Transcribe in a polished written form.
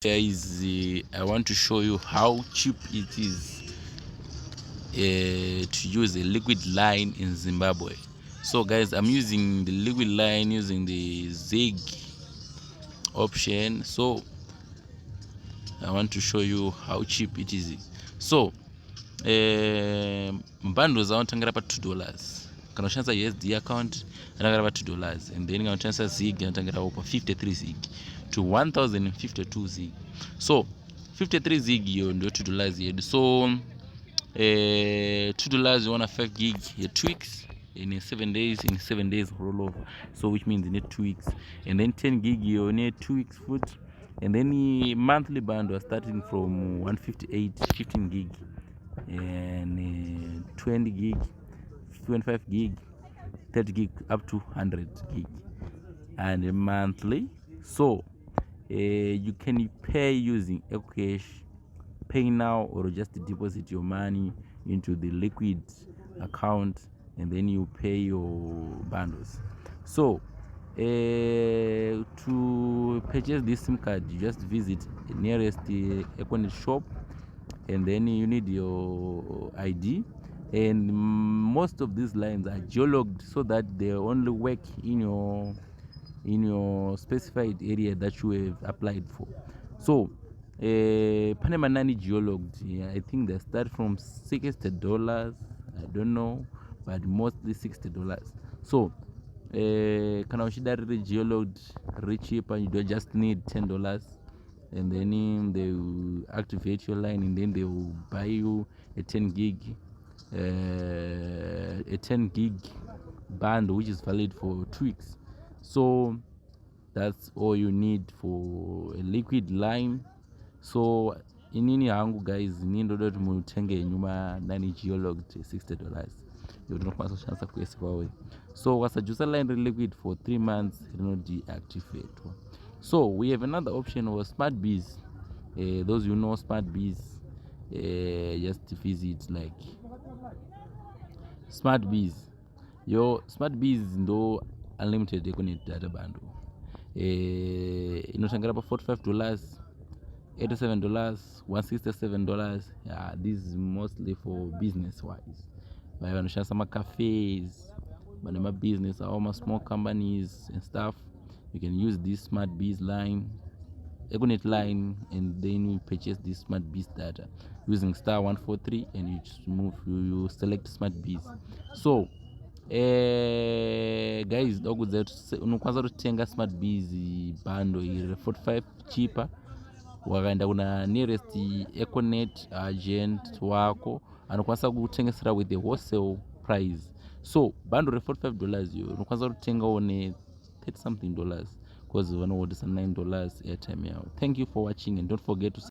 Guys, I want to show you how cheap it is to use a liquid line in Zimbabwe. So guys, I'm using the liquid line using the Zig option. So I want to show you how cheap it is. So bundles anotangira pa $2 kana ushandisa USD account anotangira pa $2, and then kana ushandisa Zig anotangira pa 53 Zig to 1052 Zig. So 53 Zig iyo ndio $2 yedu. So $2 you want 5 gig ya 2 weeks in 7 days, in 7 days rollover, so which means you need 2 weeks, and then 10 gig you need 2 weeks foot, and then the monthly bundle are starting from 158 15 gig and 20 gig, 25 gig, 30 gig up to 100 gig and monthly. So you can pay using Ecocash, pay now, or just deposit your money into the liquid account and then you pay your bundles. So to purchase this SIM card, you just visit the nearest Econet shop, and then you need your ID, and most of these lines are geologged so that they only work in your specified area that you have applied for. So pane manani geologged, I think they start from $60, I don't know, but mostly $60. So kana uchida riri geologged cheaper, you don't just need $10, and then they will activate your line, and then they will buy you a 10 gig band, which is valid for 2 weeks. So that's all you need for a liquid line. So inini hangu guys, nindoda kuti mutenge nyuma nani geologged $60 ndinokwanisa kushandisa kuSimbabwe. So wasajusa line liquid for 3 months rinodeactivate. So we have another option of smart bees. Those who know smart bees, just visit like smart bees. Your smart bees ndo unlimited Econet data bundle. Inotangira pa $45, $87, $167. Yeah, this is mostly for business wise. But when you some cafes, but my business, all my small companies and stuff, you can use this smart bees line, Econet line, and then you purchase this smart bees data using *143, and you just move, you select smart bees. So guys, unokwanisa kutenga smart bees bundle iri 45 cheaper, wakaenda kuna nearest Econet agent wako anokwanisa kutengesera with the wholesale price. So bundle re $45 iyo unokwanisa kutenga one 30 something dollars, because vanoodisa $9 airtime yao. Thank you for watching, and don't forget to